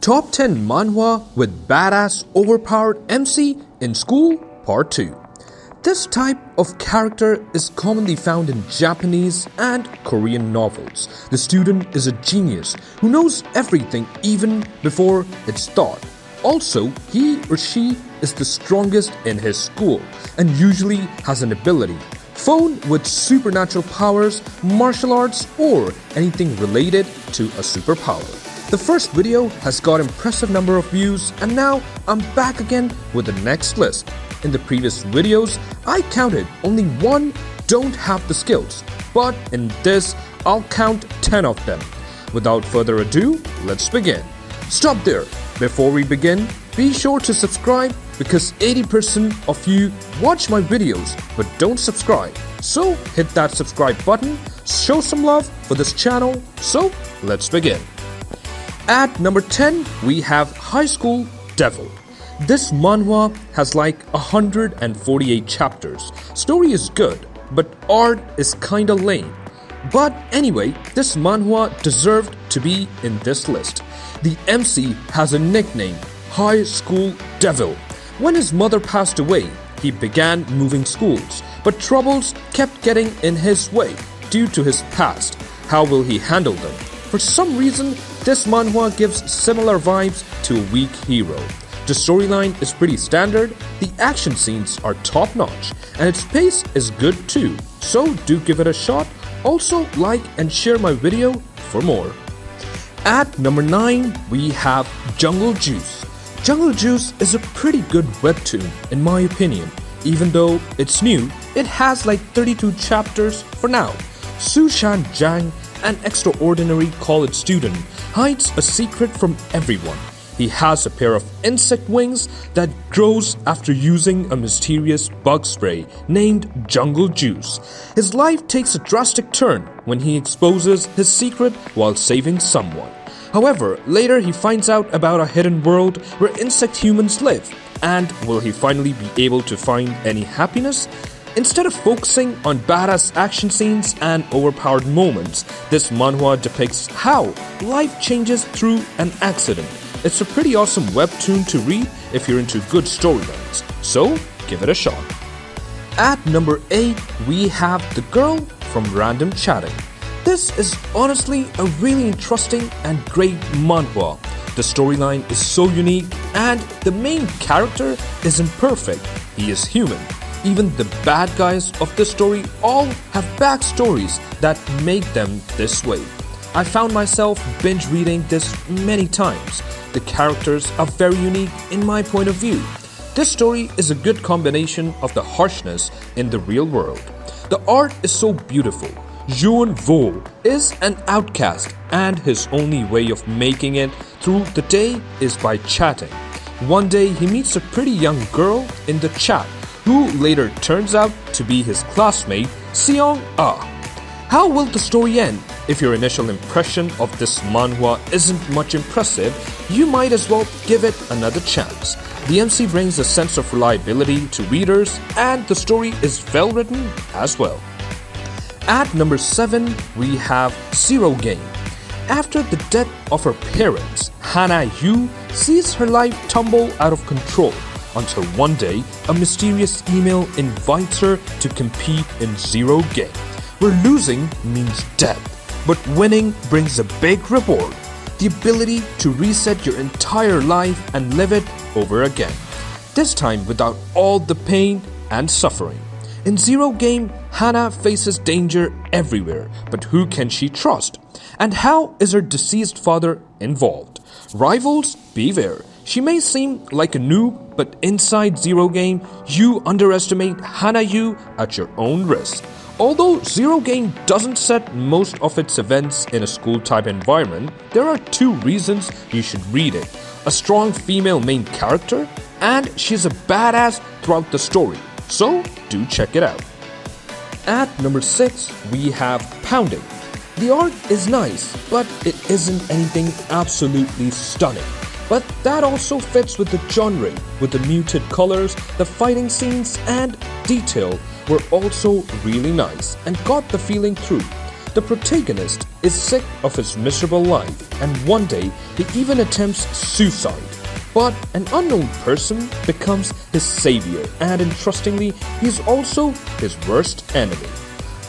Top 10 Manhwa with Badass Overpowered MC in School Part 2. This type of character is commonly found in Japanese and Korean novels. The student is a genius who knows everything even before it's taught. Also, he or she is the strongest in his school and usually has an ability, phone with supernatural powers, martial arts, or anything related to a superpower. The first video has got impressive number of views, and now I'm back again with the next list. In the previous videos, I counted only one don't have the skills, but in this, I'll count 10 of them. Without further ado, let's begin. Stop there. Before we begin, be sure to subscribe because 80% of you watch my videos but don't subscribe. So hit that subscribe button, show some love for this channel. So let's begin. At number 10, we have High School Devil. This manhwa has like 148 chapters. Story is good, but art is kinda lame. But anyway, this manhwa deserved to be in this list. The MC has a nickname, High School Devil. When his mother passed away, he began moving schools, but troubles kept getting in his way due to his past. How will he handle them? For some reason, this manhwa gives similar vibes to a weak hero. The storyline is pretty standard, the action scenes are top-notch, and its pace is good too. So do give it a shot. Also like and share my video for more. At number 9, we have Jungle Juice. Jungle Juice is a pretty good webtoon in my opinion. Even though it's new, it has like 32 chapters for now. Sushan Jang, an extraordinary college student, hides a secret from everyone. He has a pair of insect wings that grows after using a mysterious bug spray named Jungle Juice. His life takes a drastic turn when he exposes his secret while saving someone. However, later he finds out about a hidden world where insect humans live. And will he finally be able to find any happiness? Instead of focusing on badass action scenes and overpowered moments, this manhwa depicts how life changes through an accident. It's a pretty awesome webtoon to read if you're into good storylines, so give it a shot. At number 8, we have The Girl from Random Chatting. This is honestly a really interesting and great manhwa. The storyline is so unique and the main character isn't perfect, he is human. Even the bad guys of this story all have backstories that make them this way. I found myself binge reading this many times. The characters are very unique in my point of view. This story is a good combination of the harshness in the real world. The art is so beautiful. Yoon Vo is an outcast and his only way of making it through the day is by chatting. One day he meets a pretty young girl in the chat who later turns out to be his classmate Seong Ah. How will the story end? If your initial impression of this manhwa isn't much impressive, you might as well give it another chance. The MC brings a sense of reliability to readers and the story is well written as well. At number 7, we have Zero Game. After the death of her parents, Hana Yu sees her life tumble out of control until one day a mysterious email invites her to compete in Zero Game, where losing means death, but winning brings a big reward, the ability to reset your entire life and live it over again, this time without all the pain and suffering. In Zero Game, Hana faces danger everywhere, but who can she trust? And how is her deceased father involved? Rivals, beware. She may seem like a noob, but inside Zero Game, you underestimate Hana Yu at your own risk. Although Zero Game doesn't set most of its events in a school-type environment, there are 2 reasons you should read it. A strong female main character, and she's a badass throughout the story. So do check it out. At number 6, we have Pounding. The art is nice, but it isn't anything absolutely stunning. But that also fits with the genre, with the muted colors, the fighting scenes and detail were also really nice and got the feeling through. The protagonist is sick of his miserable life, and one day he even attempts suicide. But an unknown person becomes his savior, and interestingly, he is also his worst enemy.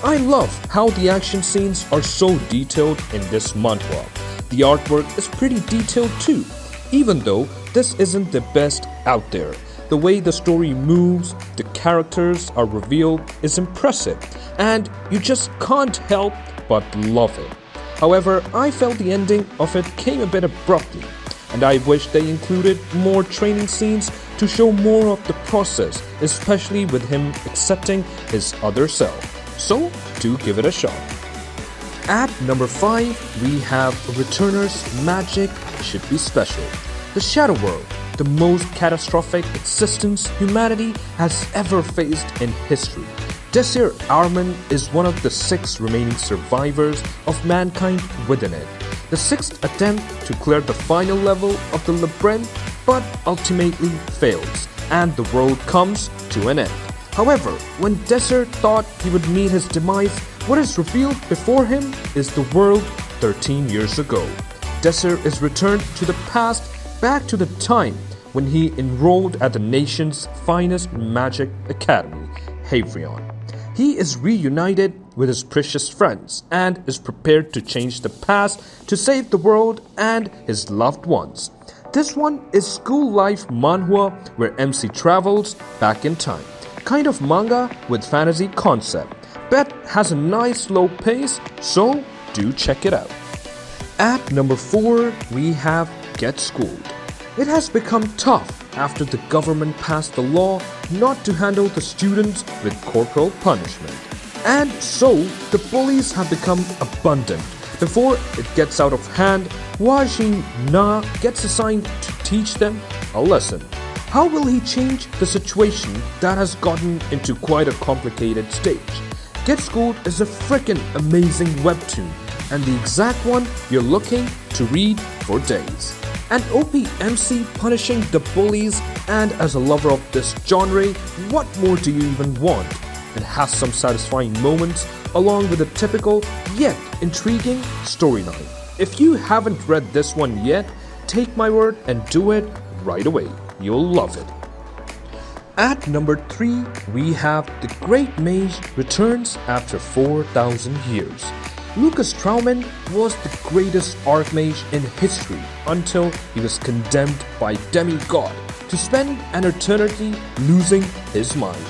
I love how the action scenes are so detailed in this manhwa. The artwork is pretty detailed too, even though this isn't the best out there. The way the story moves, the characters are revealed is impressive, and you just can't help but love it. However, I felt the ending of it came a bit abruptly, and I wish they included more training scenes to show more of the process, especially with him accepting his other self. So, do give it a shot. At number 5, we have Returners Magic Should Be Special. The Shadow World, the most catastrophic existence humanity has ever faced in history. Desir Arman is one of the 6 remaining survivors of mankind within it. The 6th attempt to clear the final level of the labyrinth, but ultimately fails, and the world comes to an end. However, when Desir thought he would meet his demise, what is revealed before him is the world 13 years ago. Desir is returned to the past, back to the time when he enrolled at the nation's finest magic academy, Havrion. He is reunited with his precious friends and is prepared to change the past to save the world and his loved ones. This one is school life manhwa where MC travels back in time. Kind of manga with fantasy concept, but has a nice slow pace, so do check it out. At number 4, we have Get Schooled. It has become tough after the government passed the law not to handle the students with corporal punishment. And so, the bullies have become abundant. Before it gets out of hand, Hua Xin Na gets assigned to teach them a lesson. How will he change the situation that has gotten into quite a complicated stage? Get Schooled is a frickin' amazing webtoon, and the exact one you're looking to read for days. An OP MC punishing the bullies, and as a lover of this genre, what more do you even want? It has some satisfying moments along with a typical yet intriguing storyline. If you haven't read this one yet, take my word and do it right away. You'll love it. At number 3, we have The Great Mage Returns After 4,000 Years. Lucas Trauman was the greatest archmage in history until he was condemned by demigod to spend an eternity losing his mind.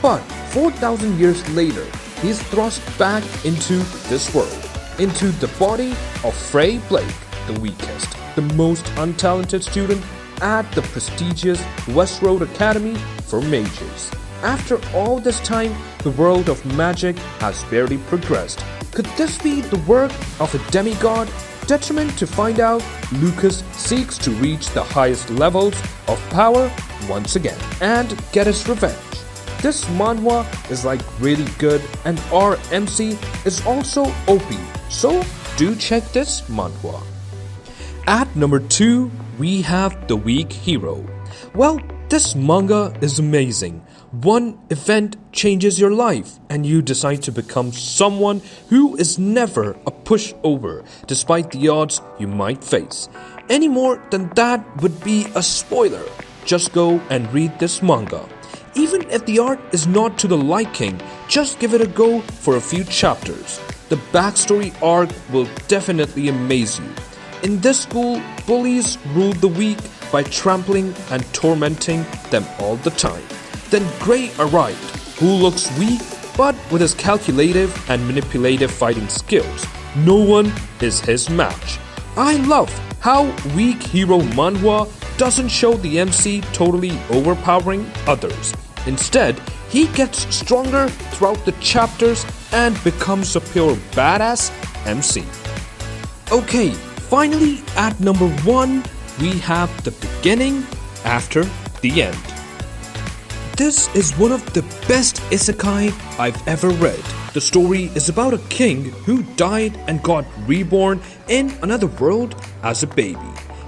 But 4,000 years later, he is thrust back into this world, into the body of Frey Blake, the weakest, the most untalented student at the prestigious West Road Academy for Mages. After all this time, the world of magic has barely progressed. Could this be the work of a demigod? Determined to find out, Lucas seeks to reach the highest levels of power once again and get his revenge. This manhwa is like really good, and our MC is also OP, so do check this manhwa. At number 2, we have The Weak Hero. Well, this manga is amazing. One event changes your life and you decide to become someone who is never a pushover despite the odds you might face. Any more than that would be a spoiler. Just go and read this manga. Even if the art is not to the liking, just give it a go for a few chapters. The backstory arc will definitely amaze you. In this school, bullies rule the weak by trampling and tormenting them all the time. Then Gray arrived, who looks weak but with his calculative and manipulative fighting skills. No one is his match. I love how Weak Hero Manhwa doesn't show the MC totally overpowering others. Instead, he gets stronger throughout the chapters and becomes a pure badass MC. Okay, finally at number 1, we have The Beginning After the End. This is one of the best isekai I've ever read. The story is about a king who died and got reborn in another world as a baby.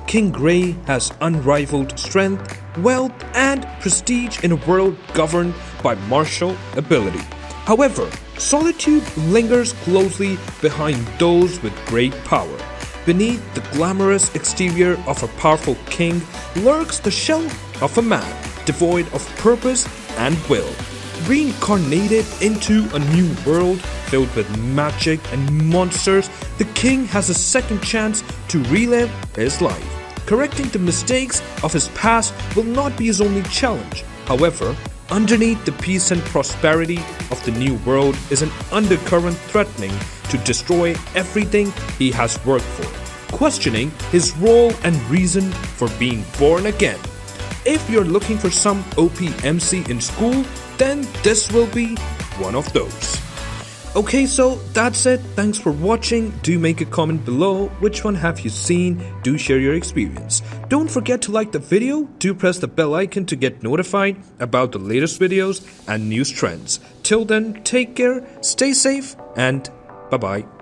King Gray has unrivaled strength, wealth, and prestige in a world governed by martial ability. However, Solitude lingers closely behind those with great power. Beneath the glamorous exterior of a powerful king lurks the shell of a man devoid of purpose and will. Reincarnated into a new world filled with magic and monsters, the king has a second chance to relive his life. Correcting the mistakes of his past will not be his only challenge. However, underneath the peace and prosperity of the new world is an undercurrent threatening to destroy everything he has worked for, questioning his role and reason for being born again. If you're looking for some OPMC in school, then this will be one of those. Okay, so that's it. Thanks for watching. Do make a comment below. Which one have you seen? Do share your experience. Don't forget to like the video. Do press the bell icon to get notified about the latest videos and news trends. Till then, take care, stay safe, and bye-bye.